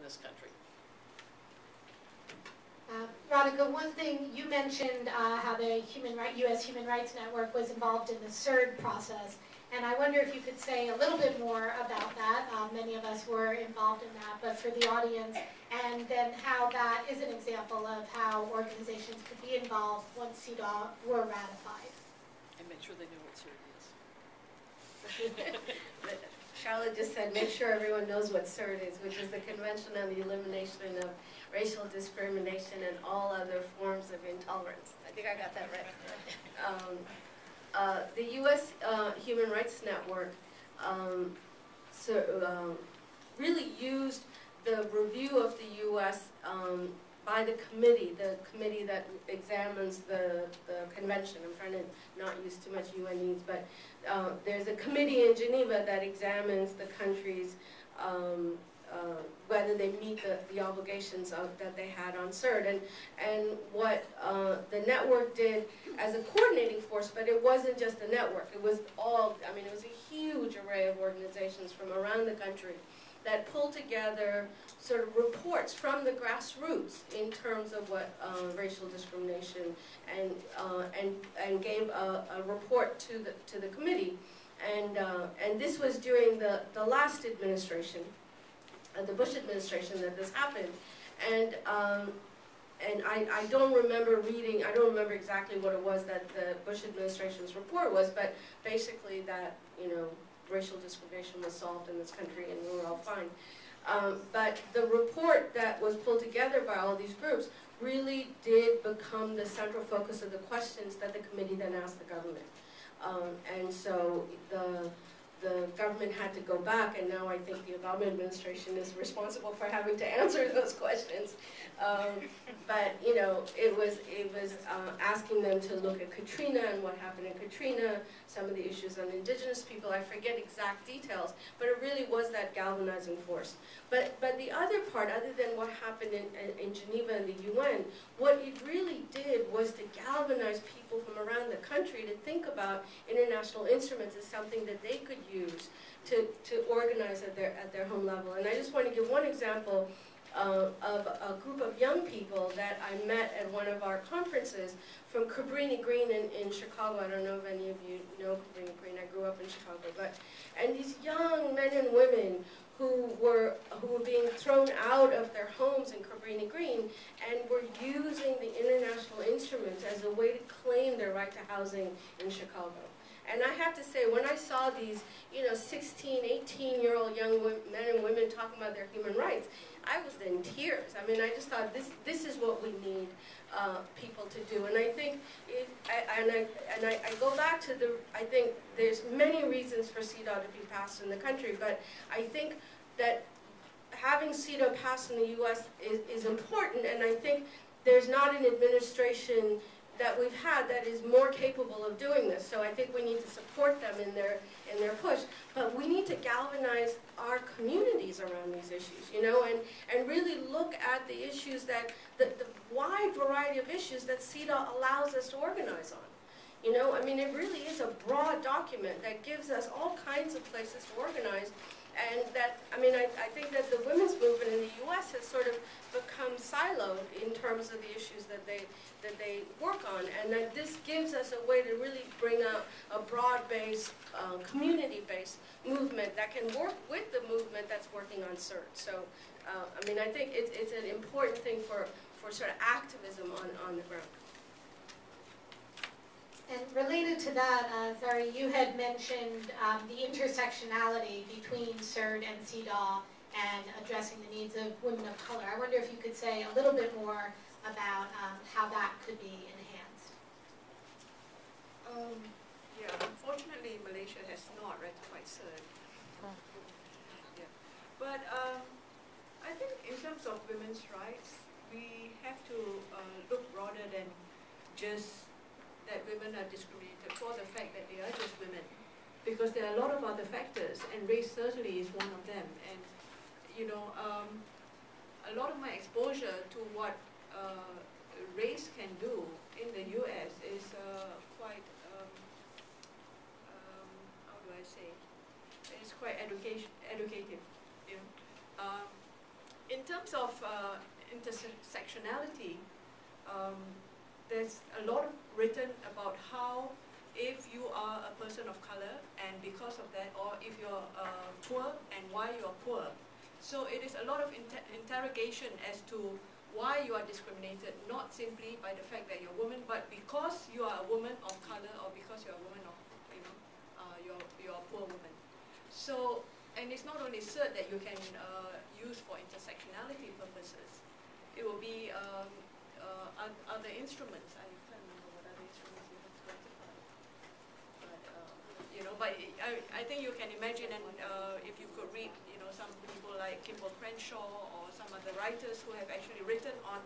this country. Radhika, one thing you mentioned how the U.S. Human Rights Network was involved in the CERD process, and I wonder if you could say a little bit more about that. Many of us were involved in that, but for the audience, and then how that is an example of how organizations could be involved once CEDAW were ratified. And make sure they know what CERD is. Charlotte just said, make sure everyone knows what CERD is, which is the Convention on the Elimination of Racial Discrimination and All Other Forms of Intolerance. I think I got that right. The U.S. Human Rights Network really used the review of the U.S. By the committee that examines the convention. I'm trying to not use too much UNEs, but there's a committee in Geneva that examines the countries whether they meet the obligations that they had on CERD. And what the network did as a coordinating force, but it wasn't just the network, it was all, I mean, it was a huge array of organizations from around the country that pulled together sort of reports from the grassroots in terms of what racial discrimination, and gave a report to the committee, and this was during the last administration, the Bush administration, that this happened, and I don't remember reading, I don't remember exactly what it was that the Bush administration's report was, but basically that, you know, racial discrimination was solved in this country and we were all fine. But the report that was pulled together by all these groups really did become the central focus of the questions that the committee then asked the government. And so the government had to go back, and now I think the Obama administration is responsible for having to answer those questions. But you know, it was asking them to look at Katrina and what happened in Katrina, some of the issues on indigenous people. I forget exact details, but it really was that galvanizing force. But the other part, other than what happened in Geneva and the UN, what it really did was to galvanize people from around the country to think about international instruments as something that they could use to organize at their home level. And I just want to give one example of a group of young people that I met at one of our conferences from Cabrini Green in Chicago. I don't know if any of you know Cabrini Green. I grew up in Chicago. And these young men and women who were being thrown out of their homes in Cabrini Green and were using the international instruments as a way to claim their right to housing in Chicago. And I have to say, when I saw these, you know, 16, 18-year-old young men and women talking about their human rights, I was in tears. I mean, I just thought this is what we need people to do. And I think, I go back to I think there's many reasons for CEDAW to be passed in the country, but I think that having CEDAW passed in the U.S. is important, and I think there's not an administration that we've had that is more capable of doing this. So I think we need to support them in their push. But we need to galvanize our communities around these issues, you know, and really look at the issues that, the wide variety of issues that CEDAW allows us to organize on. You know, I mean, it really is a broad document that gives us all kinds of places to organize. And that, I mean, I think that the women's movement in the U.S. has sort of become siloed in terms of the issues that they work on, and that this gives us a way to really bring out a broad-based, community-based movement that can work with the movement that's working on CERD. So, I mean, I think it's an important thing for sort of activism on the ground. And related to that, Zari, you had mentioned the intersectionality between CERD and CEDAW and addressing the needs of women of color. I wonder if you could say a little bit more about how that could be enhanced. Yeah, unfortunately, Malaysia has not ratified CERD. Yeah. But I think in terms of women's rights, we have to look broader than just that women are discriminated for the fact that they are just women, because there are a lot of other factors, and race certainly is one of them. And you know, a lot of my exposure to what race can do in the U.S. is quite, how do I say? It's quite educative. You know, in terms terms of intersectionality, there's a lot written about how if you are a person of color and because of that, or if you're poor and why you're poor. So it is a lot of interrogation as to why you are discriminated, not simply by the fact that you're a woman, but because you are a woman of color or because you're a woman of, you're a poor woman. So, and it's not only CERT that you can use for intersectionality purposes. It will be other instruments. I can't remember what other instruments you have to ratify. But, but I think you can imagine, and if you could read, some people like Kimball Crenshaw or some other writers who have actually written on